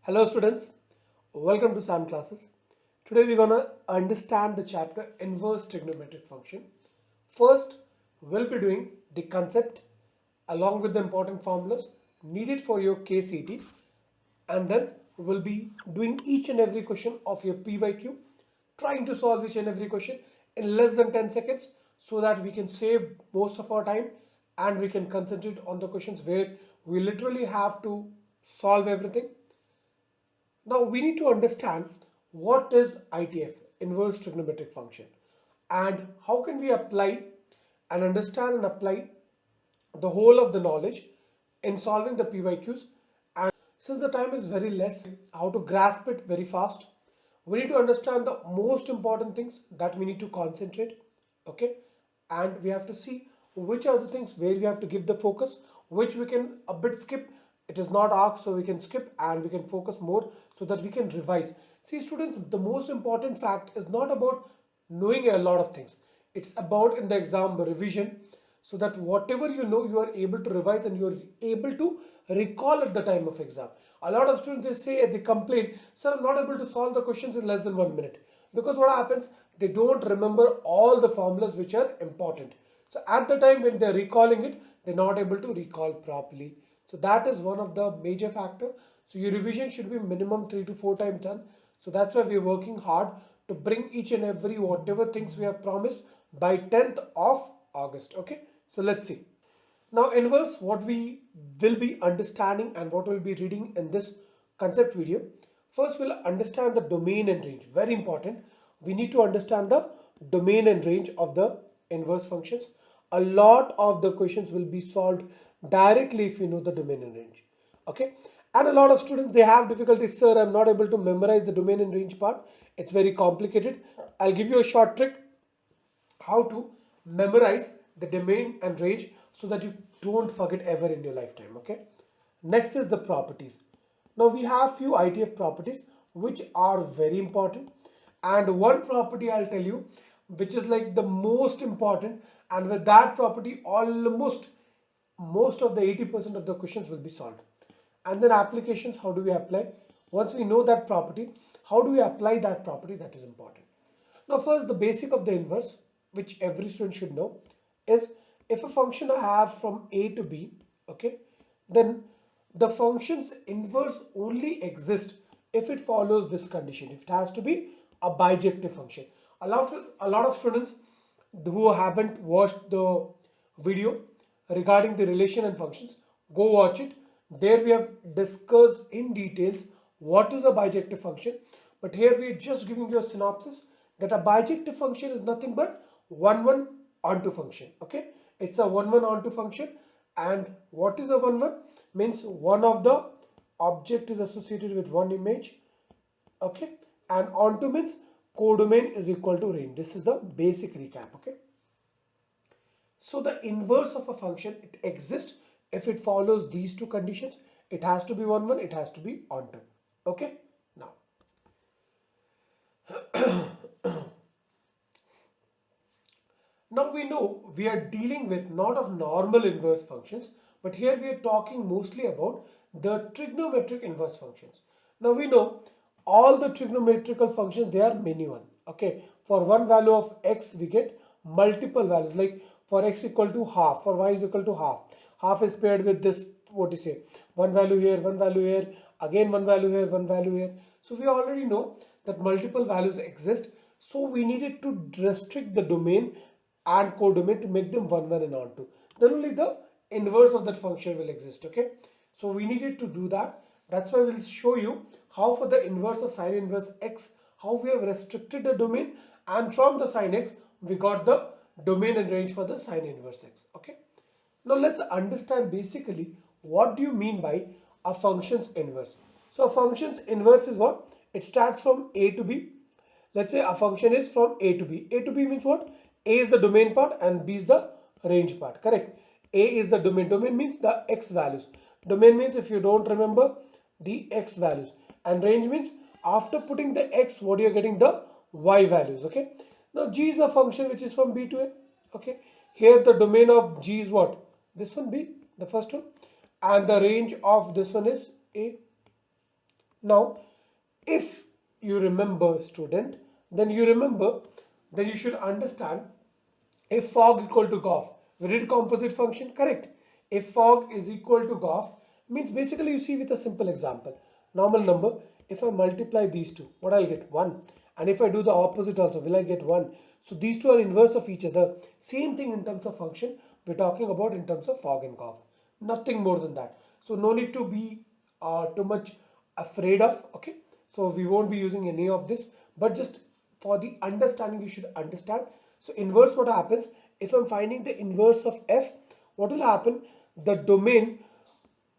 Hello students, welcome to SAM classes. Today we're gonna understand the chapter inverse trigonometric function. First, we'll be doing the concept along with the important formulas needed for your KCT, and then we'll be doing each and every question of your PYQ, trying to solve each and every question in less than 10 seconds so that we can save most of our time and we can concentrate on the questions where we literally have to solve everything. Now we need to understand what is ITF, inverse trigonometric function, and how can we apply and understand and apply the whole of the knowledge in solving the PYQs. And since the time is very less, how to grasp it very fast, we need to understand the most important things that we need to concentrate, okay? And we have to see which are the things where we have to give the focus, which we can a bit skip. It is not asked, so we can skip and we can focus more so that we can revise. See students, the most important fact is not about knowing a lot of things. It's about in the exam revision, so that whatever you know you are able to revise and you are able to recall at the time of exam. A lot of students, they complain, sir, I'm not able to solve the questions in less than 1 minute, because what happens, they don't remember all the formulas which are important. So at the time when they're recalling it, they're not able to recall properly. So that is one of the major factor. So your revision should be minimum 3 to 4 times done. So that's why we're working hard to bring each and every whatever things we have promised by 10th of August. Okay, so let's see. Now inverse, what we will be understanding and what we'll be reading in this concept video. First we'll understand the domain and range. Very important. We need to understand the domain and range of the inverse functions. A lot of the questions will be solved directly if you know the domain and range. Okay. And a lot of students, they have difficulties, sir, I'm not able to memorize the domain and range part. It's very complicated. I'll give you a short trick how to memorize the domain and range so that you don't forget ever in your lifetime. Okay, next is the properties. Now we have few ITF properties which are very important, and one property I'll tell you which is like the most important, and with that property almost most of the 80% of the questions will be solved. And then applications, how do we apply? Once we know that property, how do we apply that property? That is important. Now first, the basic of the inverse, which every student should know, is if a function I have from A to B, okay, then the function's inverse only exists if it follows this condition. If it has to be a bijective function. A lot of students who haven't watched the video regarding the relation and functions, go watch it. There we have discussed in details what is a bijective function, but here we are just giving you a synopsis that a bijective function is nothing but 1 1 onto function. Okay, it's a 1 1 onto function. And what is a 1 1? Means one of the object is associated with one image. Okay, and onto means codomain is equal to range. This is the basic recap. Okay, so the inverse of a function, it exists if it follows these two conditions. It has to be 1 1, it has to be onto. Okay, now now we know we are dealing with not of normal inverse functions, but here we are talking mostly about the trigonometric inverse functions. Now we know all the trigonometrical functions, they are many one. Okay, for one value of x we get multiple values, like for x equal to half, for y is equal to half. Half is paired with this, what you say, one value here, one value here, again one value here, one value here. So we already know that multiple values exist. So we needed to restrict the domain and codomain to make them 1 1 and onto. Then only the inverse of that function will exist. Okay, so we needed to do that. That's why we'll show you how for the inverse of sine inverse x, how we have restricted the domain, and from the sine x we got the domain and range for the sine inverse x. Okay, now let's understand basically what do you mean by a function's inverse. So a function's inverse is what? It starts from A to B. Let's say a function is from A to B. A to B means what? A is the domain part and B is the range part. Correct? A is the domain. Domain means the x values. Domain means, if you don't remember, the x values. And range means after putting the x, what you're getting, the y values. Okay. Now G is a function which is from B to A. Okay. Here the domain of G is what? This one, B, the first one. And the range of this one is A. Now, if you remember, student, then you should understand if fog equal to GOF. We did composite function, correct? If fog is equal to GOF, means basically you see with a simple example. Normal number, if I multiply these two, what I'll get? 1. And if I do the opposite also, will I get 1? So these two are inverse of each other. Same thing in terms of function, we're talking about in terms of fog and GOF. Nothing more than that. So no need to be too much afraid of, okay? So we won't be using any of this, but just for the understanding, you should understand. So inverse, what happens if I'm finding the inverse of f, what will happen? The domain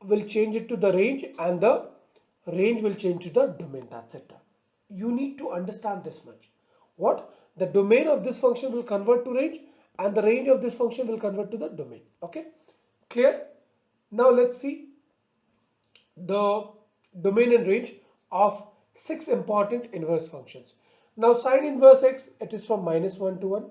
will change it to the range and the range will change to the domain. That's it. You need to understand this much. What? The domain of this function will convert to range and the range of this function will convert to the domain. Okay, clear? Now let's see the domain and range of 6 important inverse functions. Now sine inverse x, it is from -1 to 1.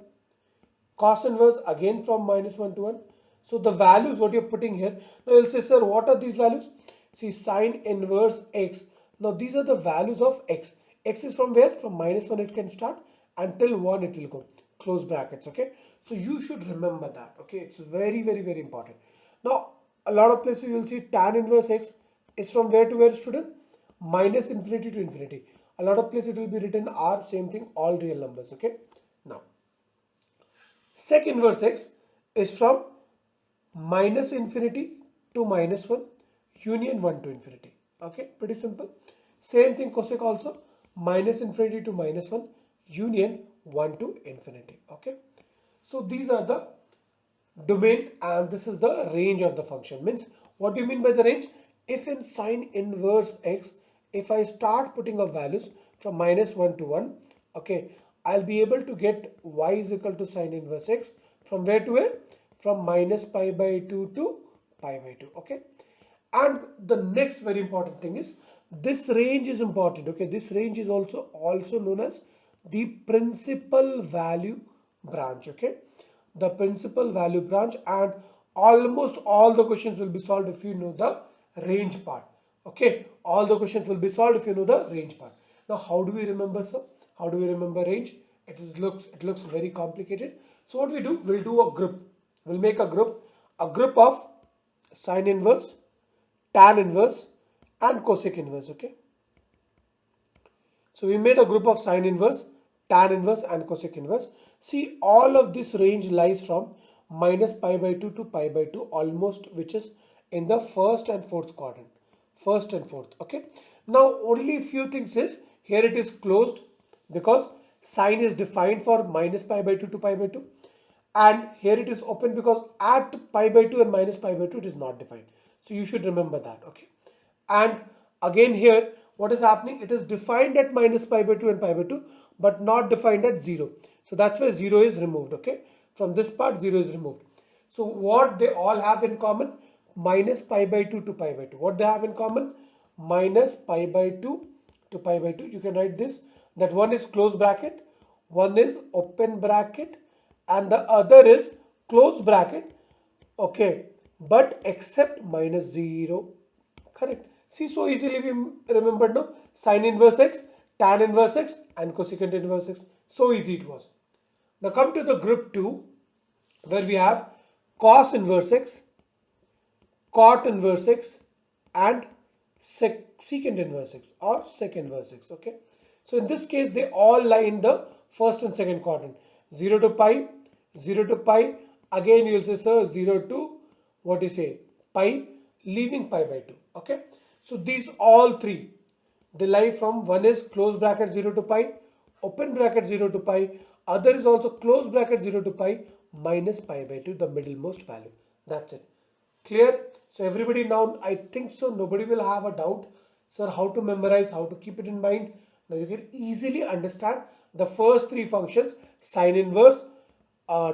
Cos inverse again from -1 to 1. So the values what you're putting here, now you'll say, sir, what are these values? See, sine inverse x. Now these are the values of x. X is from where? From -1 it can start until 1 it will go. Close brackets, okay? So you should remember that, okay? It's very, very, very important. Now, a lot of places you will see tan inverse x is from where to where, student? Minus infinity to infinity. A lot of places it will be written r, same thing, all real numbers, okay? Now, sec inverse x is from minus infinity to -1, union 1 to infinity. Okay, pretty simple. Same thing cosec also, minus infinity to -1, union 1 to infinity. Okay, so these are the domain and this is the range of the function. Means, what do you mean by the range? If in sine inverse x, if I start putting up values from -1 to 1, okay, I'll be able to get y is equal to sine inverse x from where to where? From -pi/2 to pi/2. Okay, and the next very important thing is this range is important. Okay, this range is also known as the principal value branch. Okay, the principal value branch, and almost all the questions will be solved if you know the range part. Okay, all the questions will be solved if you know the range part. Now, how do we remember, sir? How do we remember range? It looks very complicated. So what we do? We'll do a group. We'll make a group of sine inverse, tan inverse, and cosec inverse. Okay. So we made a group of sine inverse, tan inverse, and cosec inverse. See, all of this range lies from -pi/2 to pi/2, almost, which is in the first and fourth quadrant. First and fourth. Okay. Now only few things is here it is closed because sine is defined for -pi/2 to pi/2, and here it is open because at pi/2 and -pi/2 it is not defined. So you should remember that. Okay. And again here what is happening? It is defined at -pi/2 and pi/2 but not defined at 0. So that's why 0 is removed. Okay. From this part 0 is removed. So what they all have in common? -pi/2 to pi/2. What they have in common? -pi/2 to pi/2. You can write this, that one is close bracket, one is open bracket, and the other is close bracket. Okay, but except -0. Correct. See, so easily we remembered, no? Sine inverse x, tan inverse x, and cosecant inverse x. So easy it was. Now come to the group 2, where we have cos inverse x, cot inverse x, and secant inverse x or sec inverse x. Okay, so in this case they all lie in the first and second quadrant. 0 to pi, 0 to pi, again you will say, sir, 0 to what you say, pi, leaving pi/2. Okay, so these all three, they lie from, one is close bracket 0 to pi, open bracket 0 to pi, other is also close bracket 0 to pi minus pi/2, the middlemost value. That's it. Clear? So everybody now, I think so, nobody will have a doubt, sir, how to memorize, how to keep it in mind. Now you can easily understand the first three functions, sine inverse,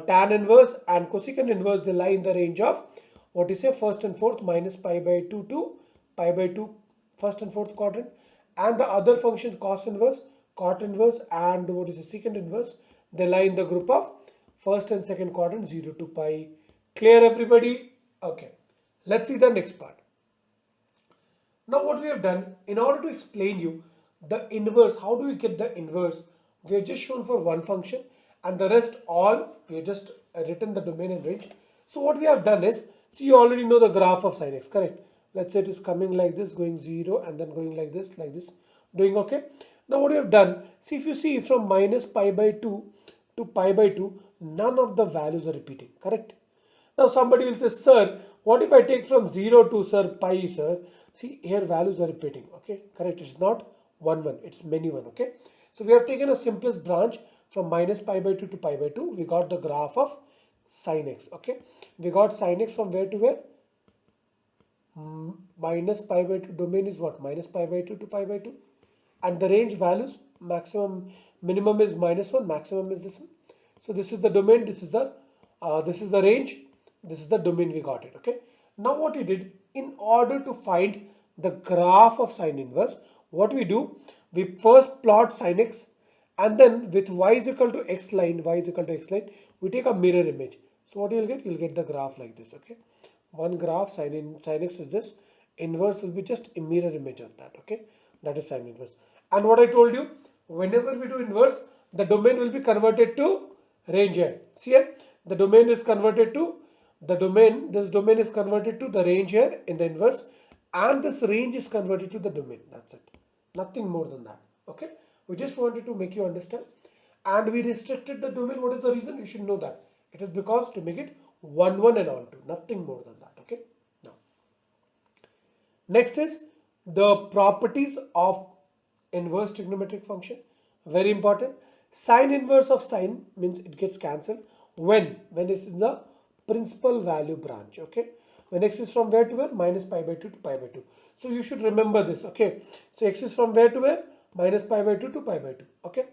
tan inverse, and cosecant inverse. They lie in the range of what is say first and fourth, minus pi/2 to pi/2, first and fourth quadrant, and the other functions, cos inverse, cot inverse, and what is the secant inverse, they lie in the group of first and second quadrant, 0 to pi. Clear, everybody? Okay, let's see the next part. Now what we have done, in order to explain you the inverse, how do we get the inverse, we have just shown for one function and the rest all we have just written the domain and range. So what we have done is, see, you already know the graph of sin x, correct? Let's say it is coming like this, going 0 and then going like this, doing okay. Now what we have done, see, if you see from minus pi by 2 to pi by 2, none of the values are repeating, correct? Now somebody will say, sir, what if I take from 0 to sir pi, sir? See, here values are repeating, okay? Correct, it's not 1, 1, it's many 1, okay? So we have taken a simplest branch from minus pi by 2 to pi by 2. We got the graph of sin x, okay? We got sin x from where to where? Minus pi by 2, domain is what? Minus pi by 2 to pi by 2. And the range values, maximum, minimum is minus 1, maximum is this one. So this is the domain, this is the range, this is the domain, we got it, okay? Now what we did, in order to find the graph of sine inverse, what we do, we first plot sin x and then with y is equal to x line, we take a mirror image. So what you'll get? You'll get the graph like this, okay? One graph, sin x is this, inverse will be just a mirror image of that, okay? That is sine inverse. And what I told you, whenever we do inverse, the domain will be converted to range here. See here, the domain is converted to this domain is converted to the range here in the inverse, and this range is converted to the domain. That's it. Nothing more than that. Okay. We just wanted to make you understand. And we restricted the domain. What is the reason? You should know that. It is because to make it 1, 1 and on 2. Nothing more than that. Okay. Now, next is the properties of inverse trigonometric function. Very important. Sine inverse of sine means it gets cancelled when it's in the principal value branch, okay? When x is from where to where? Minus pi by 2 to pi by 2. So you should remember this, okay? So x is from where to where? Minus pi by 2 to pi by 2, okay?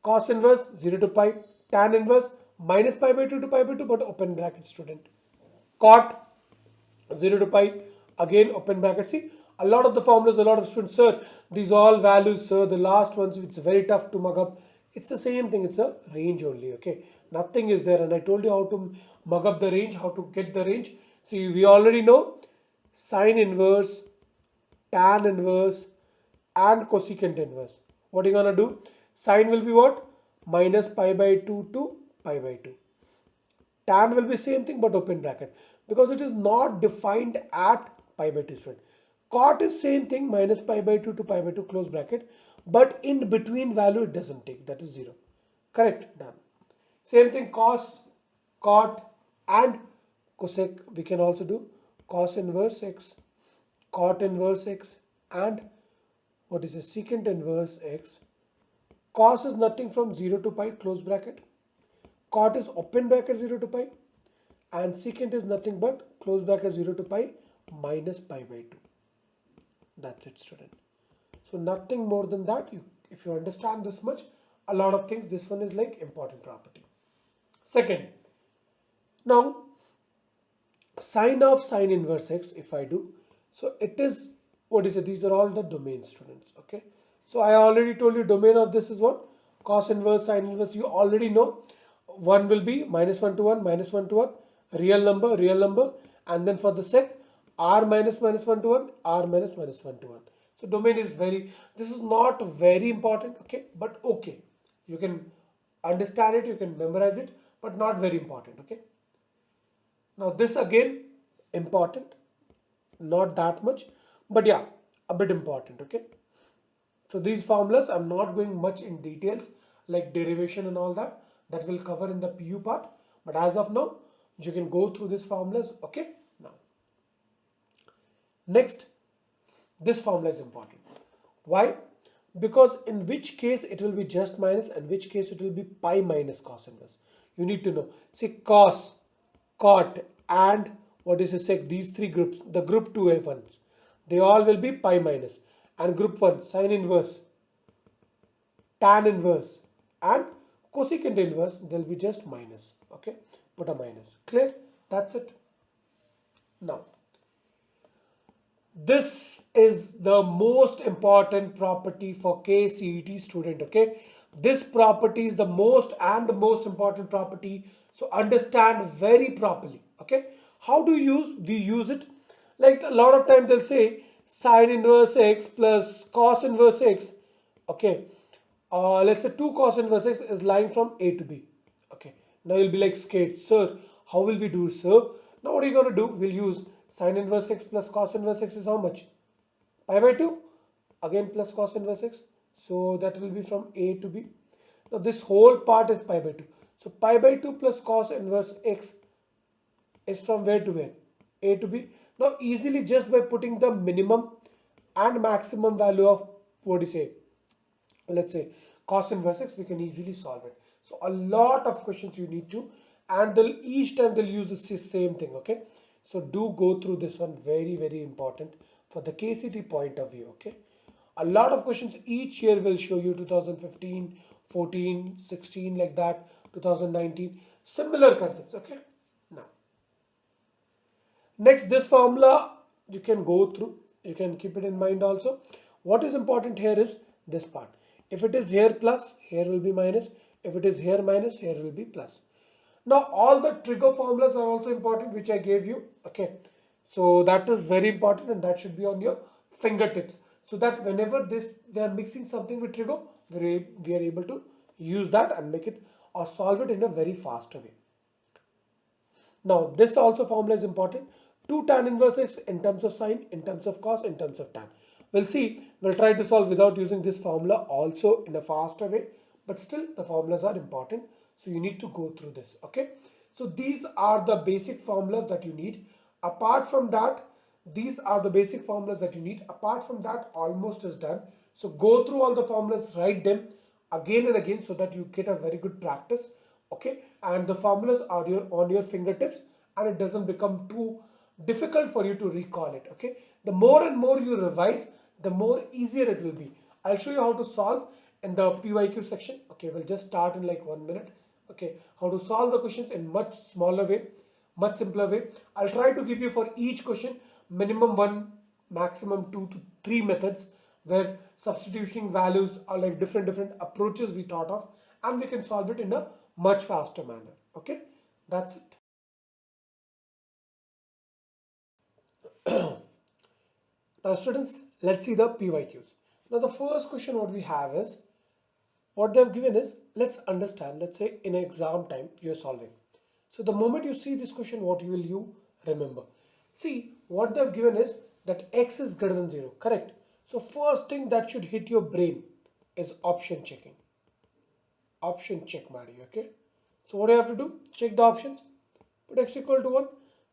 Cos inverse 0 to pi, tan inverse minus pi by 2 to pi by 2, but open bracket, student. Cot 0 to pi, again open bracket. See, a lot of the formulas, a lot of students, sir, these all values, sir, the last ones, it's very tough to mug up. It's the same thing, it's a range only, okay? Nothing is there, and I told you how to mug up the range, how to get the range. See, we already know sine inverse, tan inverse, and cosecant inverse. What are you gonna do? Sine will be what? Minus pi by 2 to pi by 2. Tan will be same thing but open bracket, because it is not defined at pi by 2, student. Cot is same thing, minus pi by 2 to pi by 2 close bracket, but in between value it doesn't take, that is 0. Correct? Done. Same thing, cos, cot and cosec. We can also do cos inverse x, cot inverse x, and what is a secant inverse x. Cos is nothing from 0 to pi close bracket, cot is open bracket 0 to pi, and secant is nothing but close bracket 0 to pi minus pi by 2. That's it, student. So nothing more than that. If you understand this much, a lot of things, this one is like important property. Second, now sine of sine inverse x, if I do, so it is, what is it? These are all the domains, students, okay? So I already told you domain of this is what? Cos inverse, sine inverse, you already know. One will be minus 1 to 1, minus 1 to 1, real number, and then for the sec, r minus 1 to 1, r minus 1 to 1. So domain is this is not very important, okay, but okay, you can understand it, you can memorize it, but not very important, okay. Now this again important, not that much, but yeah, a bit important, okay. So these formulas, I'm not going much in details like derivation and all that. That will cover in the PU part. But as of now, you can go through these formulas, okay? Now, next, this formula is important. Why? Because in which case it will be just minus and which case it will be pi minus cos inverse. You need to know. See, cos, cot, and what is the sec? These three groups, the group 2 ones, they all will be pi minus. And group 1, sine inverse, tan inverse, and cosecant inverse, they'll be just minus, okay? Put a minus. Clear? That's it. Now, this is the most important property for KCET student, okay? This property is the most important property, so understand very properly, okay? How do we use it? Like a lot of times they'll say sine inverse x plus cos inverse x, okay, let's say 2 cos inverse x is lying from A to B. Okay, now you'll be like scared, sir, how will we do, sir? Now what are you going to do? We'll use sine inverse x plus cos inverse x is how much? Pi by 2, again plus cos inverse x, so that will be from A to B. Now this whole part is pi by 2, so pi by 2 plus cos inverse x is from where to where? A to B. Now easily, just by putting the minimum and maximum value of, what do you say, let's say cos inverse x, we can easily solve it. So a lot of questions you need to, and they'll each time they'll use the same thing. Okay, so do go through this one, very important for the KCT point of view. Okay, a lot of questions each year will show you 2015, 14, 16, like that, 2019, similar concepts. Okay, now next, this formula you can go through, you can keep it in mind also. What is important here is this part. If it is here plus, here will be minus. If it is here minus, here will be plus. Now all the trigger formulas are also important, which I gave you. Okay, so that is very important, and that should be on your fingertips, so that whenever they are mixing something with trigger, we are able to use that and make it or solve it in a very faster way. Now this also formula is important. 2 tan inverse x in terms of sine, in terms of cos, in terms of tan. We'll see, we'll try to solve without using this formula also in a faster way, but still the formulas are important, so you need to go through this. Okay, so these are the basic formulas that you need. Apart from that, these are the basic formulas that you need. Apart from that, almost is done. So go through all the formulas, write them again and again, so that you get a very good practice. Okay, and the formulas are on your fingertips, and it doesn't become too difficult for you to recall it. Okay, the more and more you revise, the more easier it will be. I'll show you how to solve in the PYQ section. Okay, we'll just start in like 1 minute. Okay, how to solve the questions in much smaller way, much simpler way. I'll try to give you for each question minimum 1, maximum 2 to 3 methods, where substituting values are like different approaches we thought of, and we can solve it in a much faster manner. Okay, that's it. Now students, let's see the PYQs. Now the first question what we have is, what they've given is, let's understand, let's say in exam time you're solving. So the moment you see this question, what will you remember? See, what they've given is that x is greater than 0, correct? So first thing that should hit your brain is option checking. Option check mari, okay? So what do you have to do? Check the options. Put x equal to 1.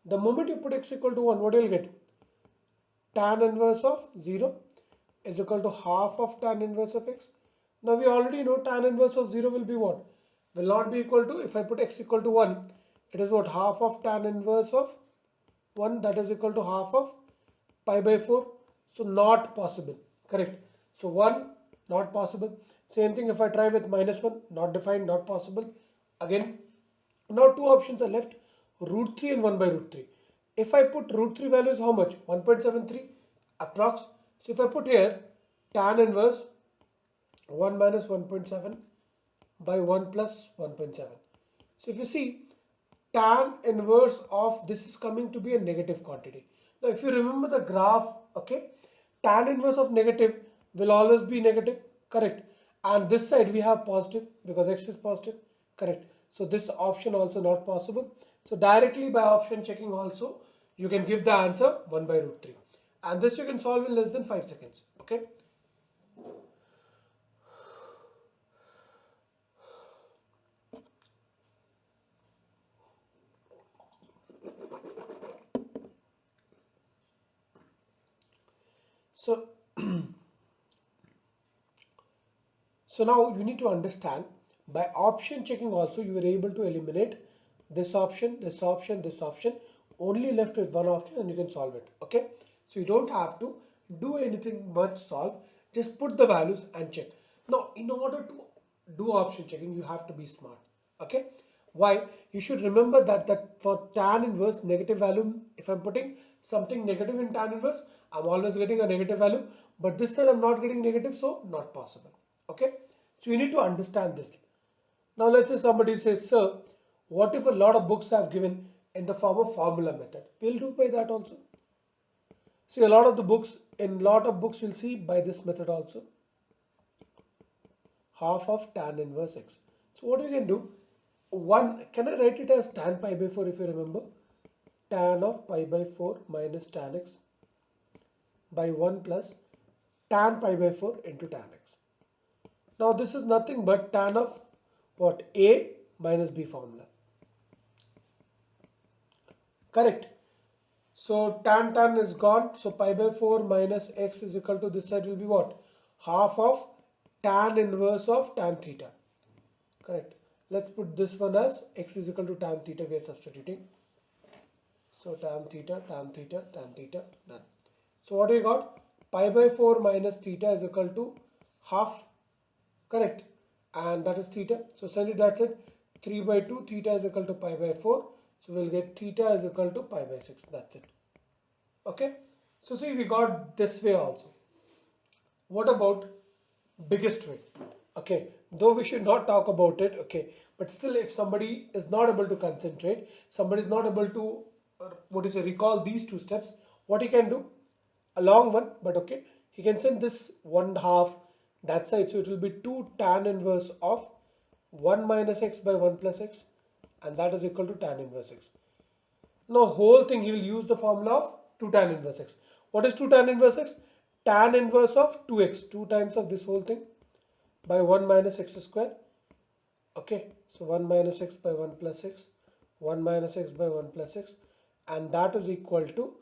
The moment you put x equal to 1, what do you get? Tan inverse of 0 is equal to half of tan inverse of x. Now we already know tan inverse of 0 will be what? Will not be equal to, if I put x equal to 1, it is what? Half of tan inverse of 1, that is equal to half of pi by 4. So not possible, correct? So 1, not possible. Same thing if I try with minus 1, not defined, not possible. Again, now two options are left, root 3 and 1 by root 3. If I put root 3 value is how much? 1.73 approx. So if I put here tan inverse 1 minus 1.7 by 1 plus 1.7. So if you see, tan inverse of this is coming to be a negative quantity. Now if you remember the graph, okay, tan inverse of negative will always be negative, correct? And this side we have positive because x is positive, correct? So this option also not possible. So directly by option checking also you can give the answer 1 by root 3, and this you can solve in less than 5 seconds. Okay, so so now you need to understand, by option checking also you were able to eliminate this option, this option, this option, only left with one option, and you can solve it. Okay, so you don't have to do anything much solve, just put the values and check. Now in order to do option checking you have to be smart. Okay, why? You should remember that for tan inverse negative value, if I'm putting something negative in tan inverse, I'm always getting a negative value, but this side I'm not getting negative, so not possible. Okay, so you need to understand this. Now let's say somebody says, sir, what if a lot of books have given in the form of formula method? We'll do by that also. See, a lot of the books, in lot of books you'll see by this method also, half of tan inverse x. So what we can do, one, can I write it as tan pi by 4 if you remember, tan of pi by 4 minus tan x by 1 plus tan pi by 4 into tan x. Now this is nothing but tan of what, a minus b formula, correct? So tan is gone, so pi by 4 minus x is equal to, this side will be what, half of tan inverse of tan theta, correct? Let's put this one as x is equal to tan theta, we are substituting. So tan theta, tan theta, tan theta, done. So what we got, pi by 4 minus theta is equal to half, correct? And that is theta, so send it, that's it. 3 by 2, theta is equal to pi by 4, so we'll get theta is equal to pi by 6, that's it. Okay, so see, we got this way also. What about biggest way? Okay, though we should not talk about it, okay, but still, if somebody is not able to concentrate, somebody is not able to recall these two steps, what he can do, a long one, but okay, he can send this 1/2 that side, so it will be 2 tan inverse of 1 minus x by 1 plus x, and that is equal to tan inverse x. Now whole thing he will use the formula of 2 tan inverse x. What is 2 tan inverse x? Tan inverse of 2x, 2 times of this whole thing by 1 minus x square. Okay, so 1 minus x by 1 plus x, 1 minus x by 1 plus x, and that is equal to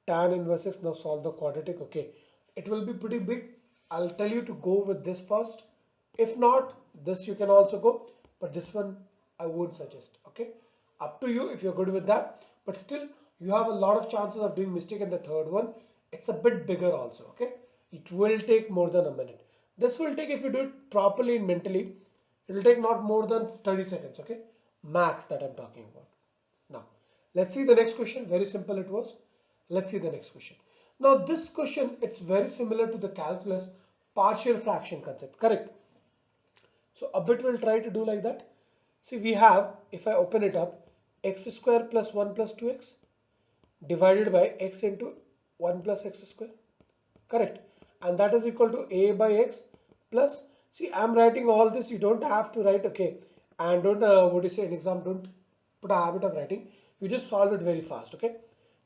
tan inverse x. Now solve the quadratic. Okay, it will be pretty big. I'll tell you to go with this first. If not, this you can also go, but this one I would suggest. Okay, up to you if you're good with that, but still you have a lot of chances of doing mistake in the third one. It's a bit bigger also. Okay, it will take more than a minute. This will take, if you do it properly and mentally, it will take not more than 30 seconds. Okay, max, that I'm talking about. Now let's see the next question. Very simple it was. Let's see the next question. Now this question, it's very similar to the calculus partial fraction concept, correct? So a bit we'll try to do like that. See, we have, if I open it up, x square plus 1 plus 2x divided by x into 1 plus x square, correct? And that is equal to a by x plus, see, I'm writing all this, you don't have to write, okay, and don't, in exam, don't put a habit of writing, you just solve it very fast, okay?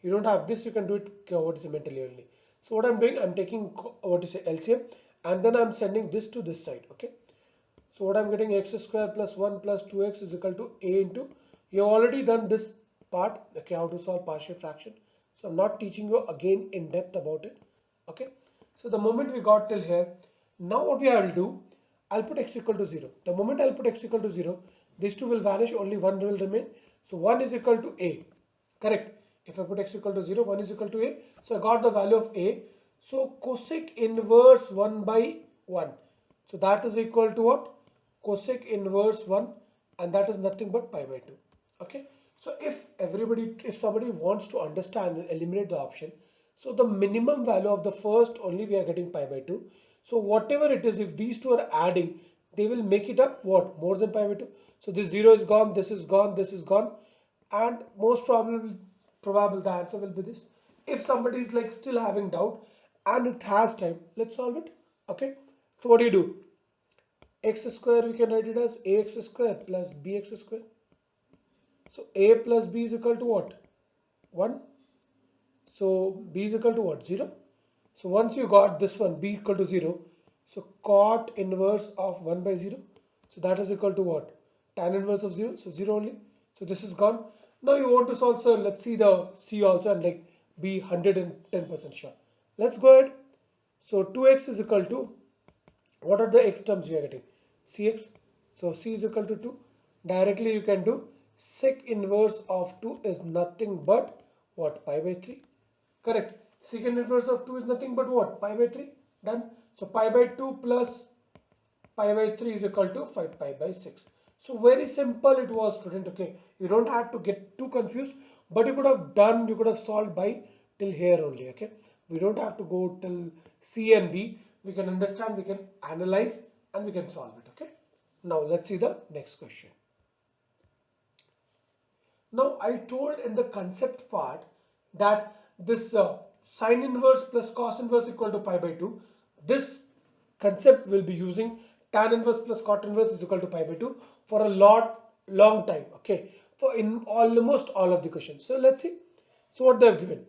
You don't have this, you can do it, mentally only. So what I'm doing, I'm taking, LCM, and then I'm sending this to this side, okay? So what I'm getting, x square plus 1 plus 2x is equal to a into, you have already done this part, okay, how to solve partial fraction. So I'm not teaching you again in depth about it, okay? So the moment we got till here, now what we will do, I'll put x equal to 0. The moment I'll put x equal to 0, these two will vanish, only one will remain. So 1 is equal to a, correct? If I put x equal to 0, 1 is equal to a. So I got the value of a. So cosec inverse 1 by 1. So that is equal to what? Cosec inverse 1, and that is nothing but pi by 2. Okay. So if somebody wants to understand and eliminate the option, so the minimum value of the first only we are getting pi by 2. So whatever it is, if these two are adding, they will make it up what? More than pi by 2. So this 0 is gone, this is gone, this is gone, and most probable the answer will be this. If somebody is like still having doubt and it has time, let's solve it. Okay. So what do? X square, we can write it as ax square plus bx square. So a plus b is equal to what? 1. So b is equal to what? 0. So once you got this one, b equal to 0, so cot inverse of 1 by 0. So that is equal to what? Tan inverse of 0. So 0 only. So this is gone. Now you want to solve, so let's see the c also and like be 110% sure. Let's go ahead. So 2x is equal to, what are the x terms we are getting? Cx. So c is equal to 2. Directly you can do sec inverse of 2 is nothing but what? Pi by 3. Correct. Secant inverse of 2 is nothing but what? Pi by 3. Done. So pi by 2 plus pi by 3 is equal to 5 pi by 6. So very simple it was, student. Okay, you don't have to get too confused, but you could have solved by till here only. Okay, we don't have to go till C and B. We can understand, we can analyze, and we can solve it. Okay, now let's see the next question. Now I told in the concept part that this sine inverse plus cos inverse equal to pi by 2, this concept will be using tan inverse plus cot inverse is equal to pi by 2 for a long time, okay, for in almost all of the questions. So let's see. So what they have given,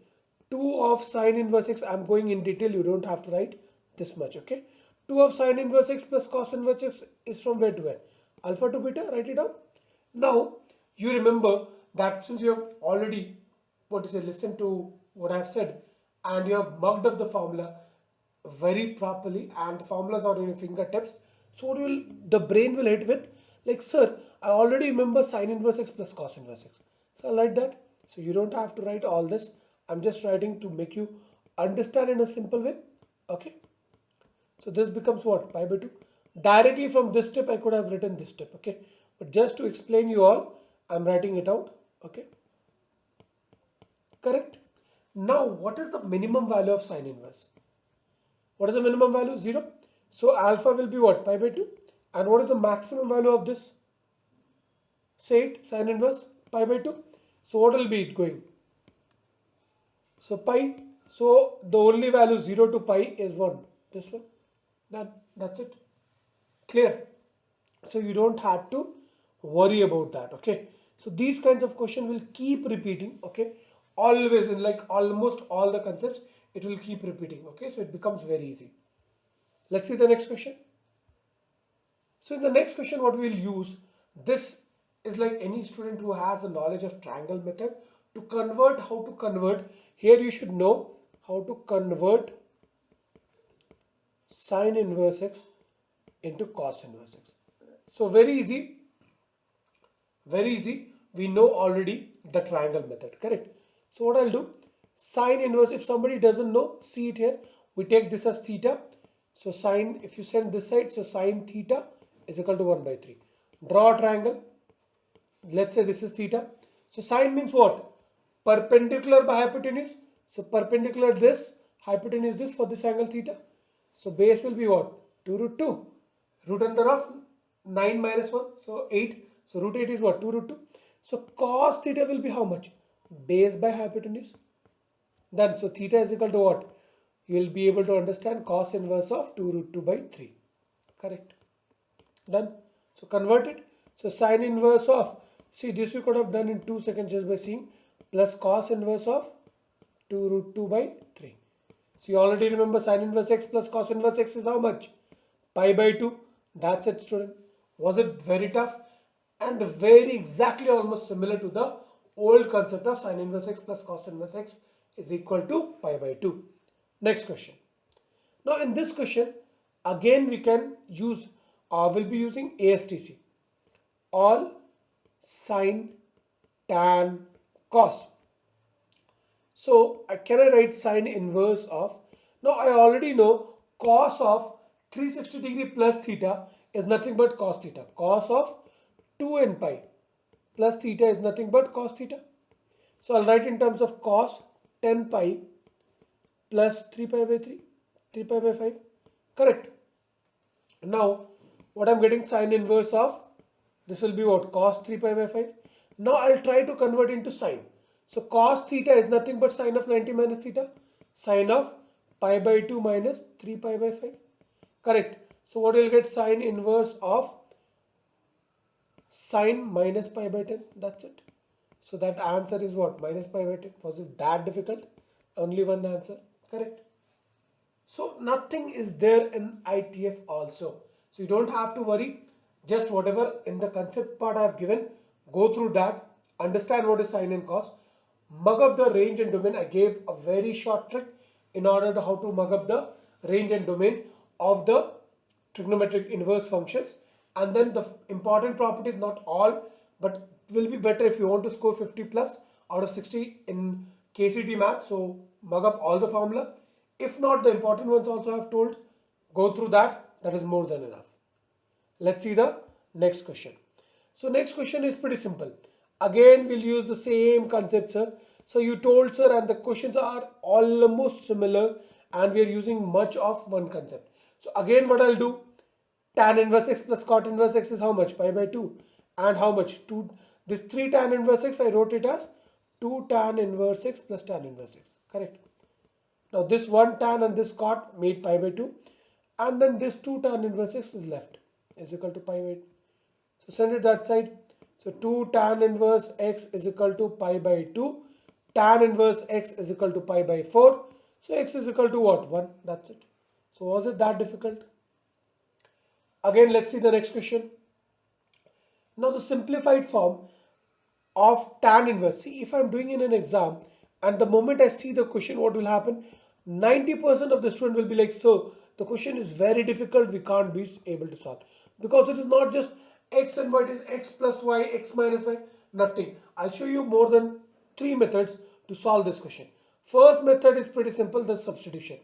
2 of sine inverse x, I'm going in detail, you don't have to write this much, okay. 2 of sine inverse x plus cos inverse x is from where to where? Alpha to beta, write it down. Now you remember that since you have already listen to what I've said and you have mugged up the formula very properly and the formulas are in your fingertips, so what will the brain will hit with, like, sir, I already remember sine inverse x plus cos inverse x, so I'll write that. So you don't have to write all this, I'm just writing to make you understand in a simple way, okay. So this becomes what, pi by 2. Directly from this step I could have written this step, okay, but just to explain you all I'm writing it out, okay. Correct. Now what is the minimum value of sine inverse? What is the minimum value? 0. So alpha will be what, pi by 2. And what is the maximum value of this? Say it, sine inverse, pi by 2. So what will be it going? So pi. So the only value 0 to pi is 1. This one. That's it. Clear? So you don't have to worry about that, okay. So these kinds of questions will keep repeating, okay. Always, in like almost all the concepts, it will keep repeating, okay. So it becomes very easy. Let's see the next question. So in the next question, what we'll use, this is like any student who has a knowledge of triangle method to convert, how to convert. Here you should know how to convert sine inverse x into cos inverse x. So very easy, very easy. We know already the triangle method, correct? So what I'll do, sine inverse, if somebody doesn't know, see it here. We take this as theta. So sine, if you send this side, so sine theta is equal to 1 by 3. Draw a triangle. Let's say this is theta. So sine means what? Perpendicular by hypotenuse. So perpendicular this, hypotenuse this for this angle theta. So base will be what? 2 root 2. Root under of 9 minus 1. So 8. So root 8 is what? 2 root 2. So cos theta will be how much? Base by hypotenuse. Then so theta is equal to what? You will be able to understand cos inverse of 2 root 2 by 3. Correct. Done. So convert it. So sine inverse of, see this we could have done in 2 seconds just by seeing, plus cos inverse of 2 root 2 by 3. So you already remember sine inverse x plus cos inverse x is how much? Pi by 2. That's it, student. Was it very tough? And very exactly almost similar to the old concept of sine inverse x plus cos inverse x is equal to pi by 2. Next question. Now in this question, again we can use, we'll be using ASTC. All sine, tan, cos. So can I write sine inverse of, now I already know cos of 360 degree plus theta is nothing but cos theta. Cos of 2n pi plus theta is nothing but cos theta. So I'll write in terms of cos 10 pi plus 3 pi by 3, 3 pi by 5. Correct. Now what I'm getting, sine inverse of, this will be what? Cos 3 pi by 5. Now I'll try to convert into sine. So cos theta is nothing but sine of 90 minus theta. Sine of pi by 2 minus 3 pi by 5. Correct. So what you'll get, sine inverse of sine minus pi by 10. That's it. So that answer is what? Minus pi by 10. Was it that difficult? Only one answer. Correct. So nothing is there in ITF also. So you don't have to worry. Just whatever in the concept part I have given, go through that, understand what is sine and cos, mug up the range and domain. I gave a very short trick in order to how to mug up the range and domain of the trigonometric inverse functions. And then the important properties, not all, but will be better if you want to score 50 plus out of 60 in KCT math. So mug up all the formula. If not, the important ones also I have told, go through that. That is more than enough. Let's see the next question. So next question is pretty simple. Again, we'll use the same concept, sir. So you told, sir, and the questions are almost similar and we are using much of one concept. So again, what I'll do, tan inverse x plus cot inverse x is how much? Pi by 2. And how much? 2. This 3 tan inverse x, I wrote it as 2 tan inverse x plus tan inverse x. Correct. Now this 1 tan and this cot made pi by 2, and then this 2 tan inverse x is left is equal to pi by 2. So send it that side. So 2 tan inverse x is equal to pi by 2. Tan inverse x is equal to pi by 4. So x is equal to what? 1. That's it. So was it that difficult? Again, let's see the next question. Now the simplified form of tan inverse. See, if I'm doing in an exam and the moment I see the question, what will happen? 90% of the student will be like, so the question is very difficult, we can't be able to solve. Because it is not just x and y, it is x plus y, x minus y, nothing. I'll show you more than 3 methods to solve this question. First method is pretty simple, the substitution.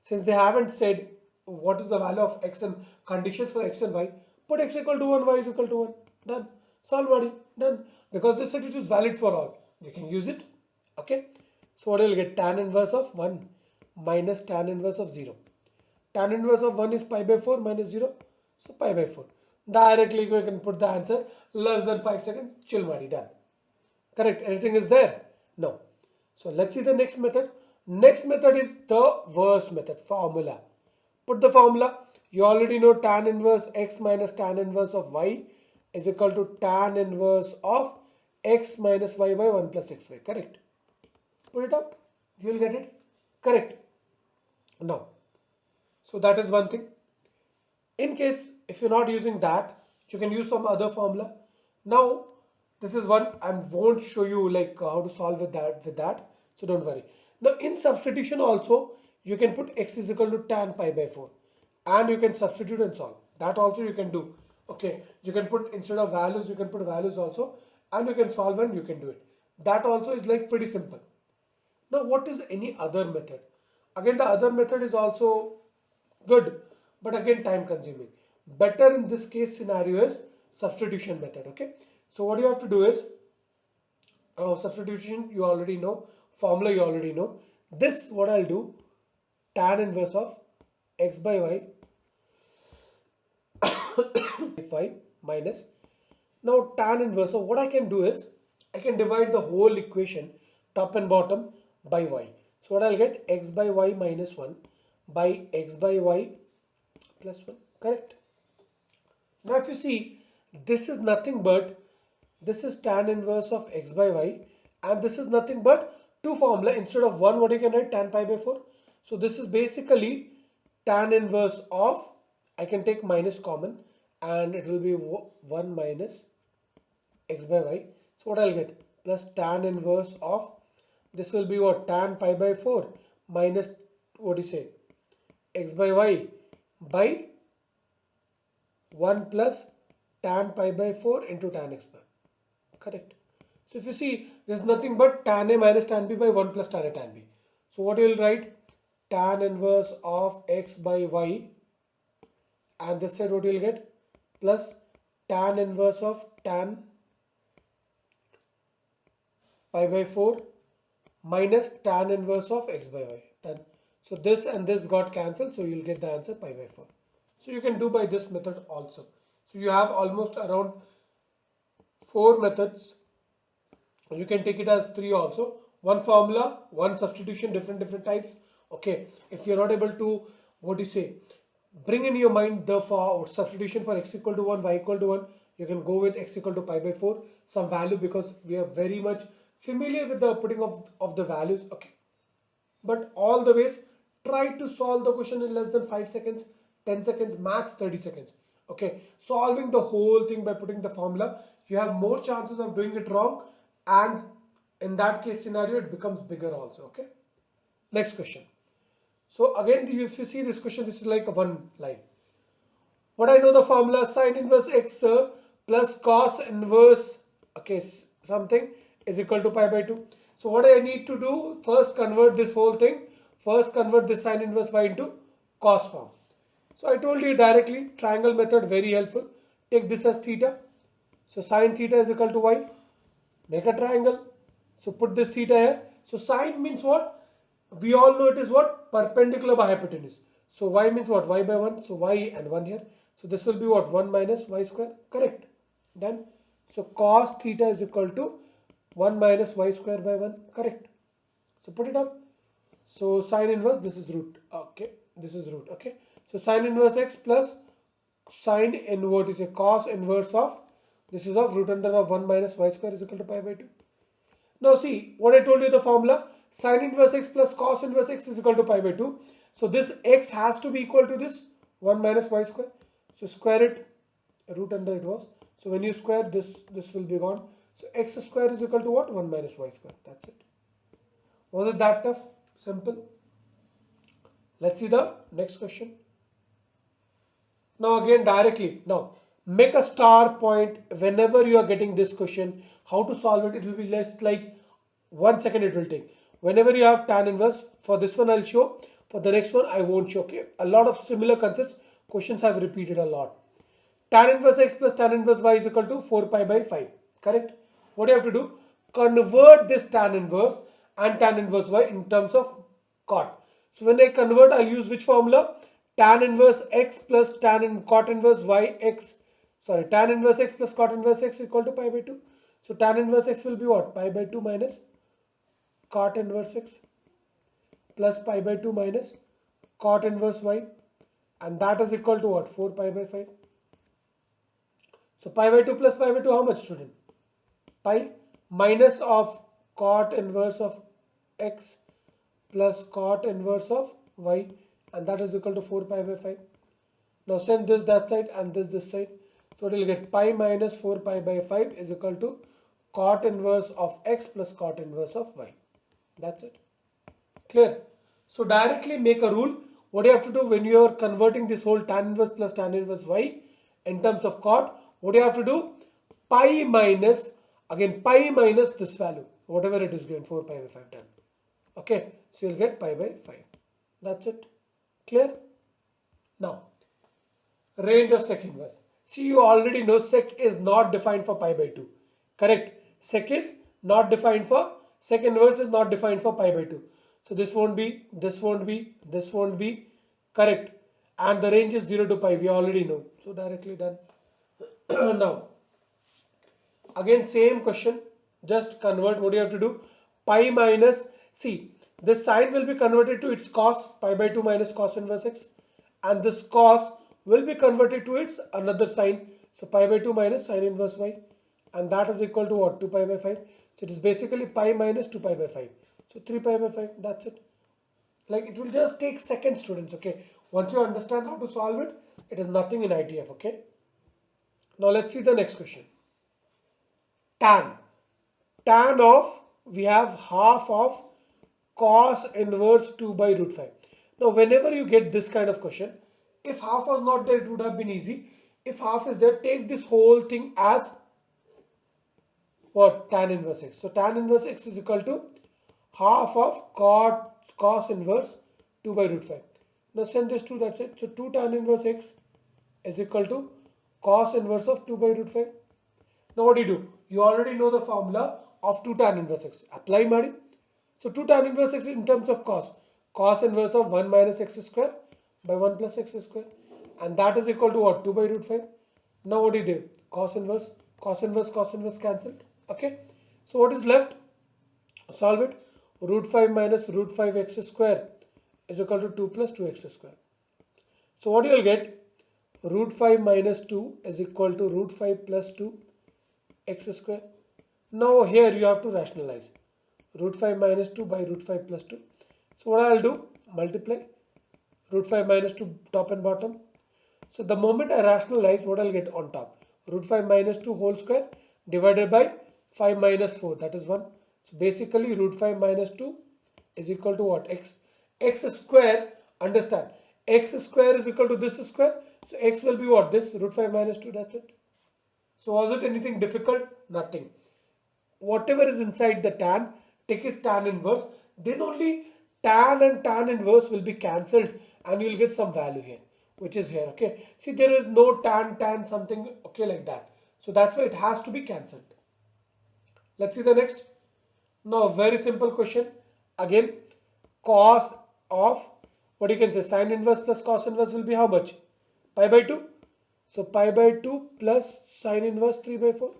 Since they haven't said what is the value of x and conditions for x and y, put x equal to 1, y is equal to 1. Done. Solve buddy. Done. Because they said it is valid for all. We can use it. Okay. So what will get? Tan inverse of 1 minus tan inverse of 0. Tan inverse of 1 is pi by 4 minus 0. So pi by 4. Directly we can put the answer less than 5 seconds. Chill buddy. Done. Correct. Anything is there? No. So let's see the next method. Next method is the worst method, formula. Put the formula. You already know tan inverse x minus tan inverse of y is equal to tan inverse of x minus y by 1 plus xy. Correct. Put it up. You will get it. Correct. Now, so that is one thing. In case if you're not using that, you can use some other formula. Now, this is one. I won't show you like how to solve with that. So don't worry. Now in substitution also, you can put x is equal to tan pi by 4. And you can substitute and solve. That also you can do. Okay. You can put instead of values, you can put values also. And you can solve and you can do it. That also is like pretty simple. Now what is any other method? Again, the other method is also good, but again time consuming. Better in this case scenario is substitution method. Okay. So what you have to do is substitution you already know, formula you already know. This what I'll do, tan inverse of x by y y minus. Now tan inverse of what I can do is I can divide the whole equation top and bottom by y. So what I'll get, x by y minus 1 by x by y plus 1. Correct. Now if you see, this is nothing but, this is tan inverse of x by y, and this is nothing but two formula. Instead of 1, what you can write, tan pi by 4. So this is basically tan inverse of, I can take minus common and it will be 1 minus x by y. So what I'll get, plus tan inverse of, this will be what, tan pi by 4 minus, what do you say, x by y by 1 plus tan pi by 4 into tan x by. Correct. So if you see, there's nothing but tan a minus tan b by 1 plus tan a tan b. So what you will write, tan inverse of x by y, and this side what you will get, plus tan inverse of tan pi by 4 minus tan inverse of x by y. Done. So this and this got cancelled, so you will get the answer pi by 4. So you can do by this method also. So you have almost around 4 methods. You can take it as 3 also. One formula, one substitution, different types. Okay. If you're not able to, what do you say, bring in your mind the substitution for x equal to 1, y equal to 1, you can go with x equal to pi by 4, some value, because we are very much familiar with the putting of the values. Okay. But all the ways, try to solve the question in less than 5 seconds, 10 seconds, max 30 seconds. Okay. Solving the whole thing by putting the formula, you have more chances of doing it wrong, and in that case scenario, it becomes bigger also. Okay. Next question. So again, if you see this question, this is like a one line. What I know the formula, sine inverse x plus cos inverse, okay, something is equal to pi by 2. So what I need to do, first convert this whole thing, first convert this sine inverse y into cos form. So I told you directly, triangle method, very helpful. Take this as theta. So sine theta is equal to y. Make a triangle. So put this theta here. So sine means what? We all know it is what? Perpendicular by hypotenuse. So y means what? Y by 1. So y and 1 here. So this will be what? 1 minus y square. Correct. Done. So cos theta is equal to 1 minus y square by 1. Correct. So put it up. So sine inverse, this is root. Okay, this is root. Okay, so sine inverse x plus sine inverse is a cos inverse of, this is of root under of 1 minus y square is equal to pi by 2. Now see what I told you, the formula sine inverse x plus cos inverse x is equal to pi by 2. So this x has to be equal to this 1 minus y square. So square it, root under it was. So when you square this, this will be gone. So x square is equal to what? 1 minus y square. That's it. Was it that tough? Simple. Let's see the next question. Now again directly. Now make a star point whenever you are getting this question. How to solve it? It will be less like 1 second it will take. Whenever you have tan inverse, for this one I'll show. For the next one I won't show. Okay. A lot of similar concepts. Questions have repeated a lot. Tan inverse x plus tan inverse y is equal to 4 pi by 5. Correct? What do you have to do? Convert this tan inverse and tan inverse y in terms of cot. So when I convert, I'll use which formula? Tan inverse x plus cot inverse y x. Sorry, tan inverse x plus cot inverse x equal to pi by 2. So tan inverse x will be what? Pi by 2 minus cot inverse x plus pi by 2 minus cot inverse y. And that is equal to what? 4 pi by 5. So pi by 2 plus pi by 2, how much, student? Pi minus of cot inverse of x plus cot inverse of y, and that is equal to 4 pi by 5. Now send this that side and this side. So it will get pi minus 4 pi by 5 is equal to cot inverse of x plus cot inverse of y. That's it. Clear? So directly make a rule. What do you have to do when you are converting this whole tan inverse plus tan inverse y in terms of cot? What do you have to do? Pi minus, again pi minus this value, whatever it is given, 4 pi by 5 done. Okay, so you'll get pi by 5. That's it. Clear? Now, range of sec inverse. See, you already know sec is not defined for pi by 2. Correct? Sec is not defined for, sec inverse is not defined for pi by 2. So this won't be, this won't be, this won't be. Correct? And the range is 0 to pi. We already know. So directly done. Now, again same question. Just convert. What do you have to do? Pi minus, see, this sine will be converted to its cos, pi by 2 minus cos inverse x, and this cos will be converted to its another sine, so pi by 2 minus sine inverse y, and that is equal to what? 2 pi by 5. So it is basically pi minus 2 pi by 5. So 3 pi by 5. That's it. Like, it will just take seconds, students. Okay. Once you understand how to solve it, it is nothing in ITF. Okay. Now let's see the next question. Tan. Tan of, we have half of cos inverse 2 by root 5. Now whenever you get this kind of question, if half was not there, it would have been easy. If half is there, take this whole thing as what? Tan inverse x. So tan inverse x is equal to half of cos inverse 2 by root 5. Now send this 2, that's it. So 2 tan inverse x is equal to cos inverse of 2 by root 5. Now what do you do? You already know the formula of 2 tan inverse x. Apply madi. So 2 tan inverse x in terms of cos. Cos inverse of 1 minus x square by 1 plus x square. And that is equal to what? 2 by root 5. Now what do you do? Cos inverse cancelled. Okay. So what is left? Solve it. Root 5 minus root 5 x square is equal to 2 plus 2x square. So what you will get? Root 5 minus 2 is equal to root 5 plus 2 x square. Now here you have to rationalize. Root 5 minus 2 by root 5 plus 2. So what I will do? Multiply root 5 minus 2 top and bottom. So the moment I rationalize, what I'll get on top? Root 5 minus 2 whole square divided by 5 minus 4, that is 1. So basically root 5 minus 2 is equal to what? X. X square, understand, x square is equal to this square. So x will be what? This, root 5 minus 2, that's it. So was it anything difficult? Nothing. Whatever is inside the tan, take its tan inverse, then only tan and tan inverse will be cancelled and you will get some value here, which is here. Okay. See, there is no tan something, okay, like that. So that's why it has to be cancelled. Let's see the next. Now, very simple question. Again, cos of, what you can say, sine inverse plus cos inverse will be how much? Pi by 2. So pi by 2 plus sine inverse 3 by 4.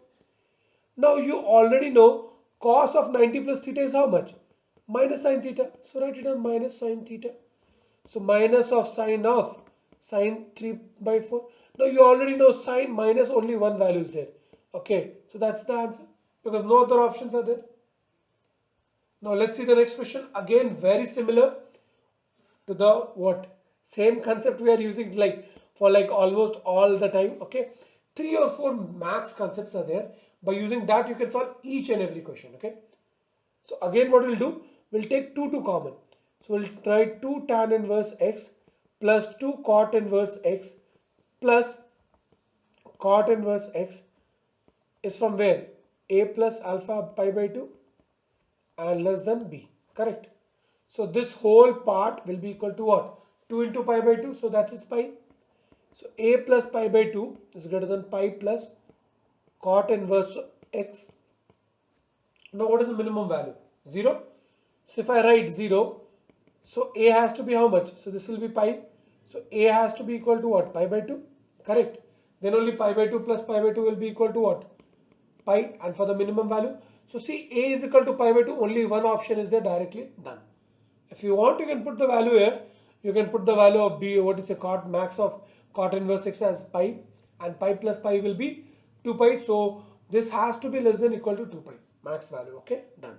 Now you already know cos of 90 plus theta is how much? minus sine theta. So write it down minus sine theta. So minus of sine 3 by 4. Now you already know sine minus only one value is there. Okay, so that's the answer because no other options are there. Now let's see the next question. Again, very similar to the what? Same concept we are using like for like almost all the time. Okay, 3 or 4 max concepts are there. By using that, you can solve each and every question. Okay. So again, what we'll do? We'll take 2 to common. So we'll try 2 tan inverse x plus 2 cot inverse x plus cot inverse x is from where? A plus alpha pi by 2 and less than b. Correct. So this whole part will be equal to what? 2 into pi by 2. So that is pi. So a plus pi by 2 is greater than pi plus cot inverse x. Now what is the minimum value? 0. So if I write 0, so a has to be how much? So this will be pi. So a has to be equal to what? Pi by 2. Correct. Then only pi by 2 plus pi by 2 will be equal to what? Pi. And for the minimum value, so see, a is equal to pi by 2. Only one option is there, directly done. If you want, you can put the value here. You can put the value of b, what is the cot max of cot inverse x as pi, and pi plus pi will be 2 pi. So this has to be less than equal to 2 pi max value. Okay, done.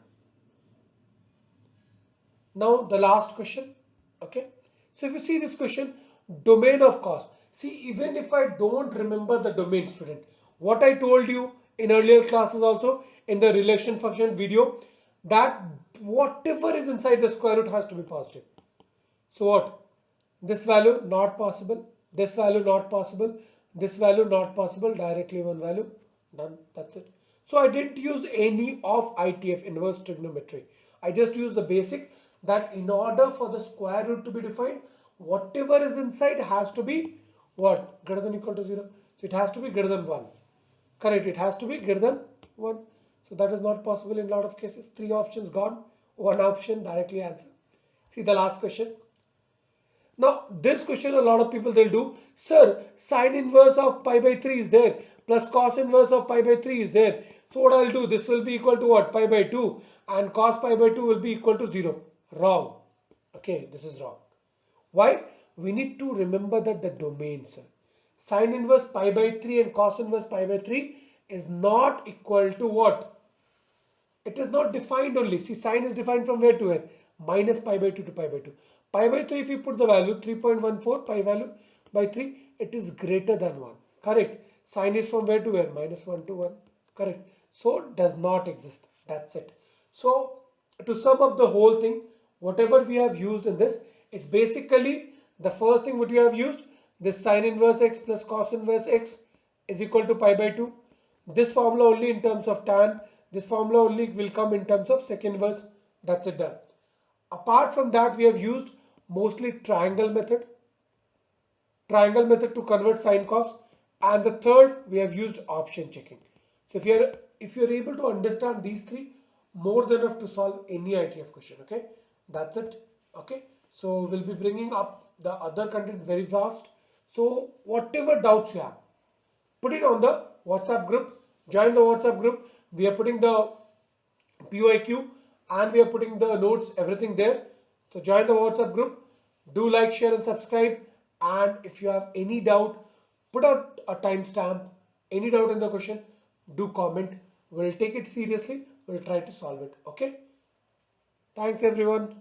Now the last question. Okay, so if you see this question, domain of cos. See, even if I don't remember the domain, student, what I told you in earlier classes also in the relation function video, that whatever is inside the square root has to be positive. So what? This value not possible, this value not possible, this value not possible, directly one value, done, that's it. So I didn't use any of ITF, inverse trigonometry. I just used the basic that in order for the square root to be defined, whatever is inside has to be what? Greater than or equal to 0. So it has to be greater than 1. Correct, it has to be greater than 1. So that is not possible in a lot of cases. 3 options gone, 1 option directly answer. See the last question. Now this question a lot of people they'll do, sir, sine inverse of pi by 3 is there plus cos inverse of pi by 3 is there. So what I'll do, this will be equal to what? Pi by 2 and cos pi by 2 will be equal to 0. Wrong. Okay, this is wrong. Why? We need to remember that the domain, sir. Sine inverse pi by 3 and cos inverse pi by 3 is not equal to what? It is not defined only. See, sine is defined from where to where? Minus pi by 2 to pi by 2. Pi by 3, if you put the value 3.14, pi value by 3, it is greater than 1. Correct. Sine is from where to where? Minus 1 to 1. Correct. So, does not exist. That's it. So, to sum up the whole thing, whatever we have used in this, it's basically the first thing what we have used, this sine inverse x plus cos inverse x is equal to pi by 2. This formula only in terms of tan, this formula only will come in terms of sec inverse. That's it, done. Apart from that, we have used mostly triangle method to convert sine cos, and the third we have used option checking. So if you're able to understand these three, more than enough to solve any ITF question. Okay, that's it. Okay, so we'll be bringing up the other content very fast. So whatever doubts you have, put it on the WhatsApp group. Join the WhatsApp group. We are putting the PYQ and we are putting the notes, everything there. So join the WhatsApp group. Do like, share and subscribe. And if you have any doubt, put out a timestamp. Any doubt in the question, do comment. We'll take it seriously. We'll try to solve it. Okay. Thanks everyone.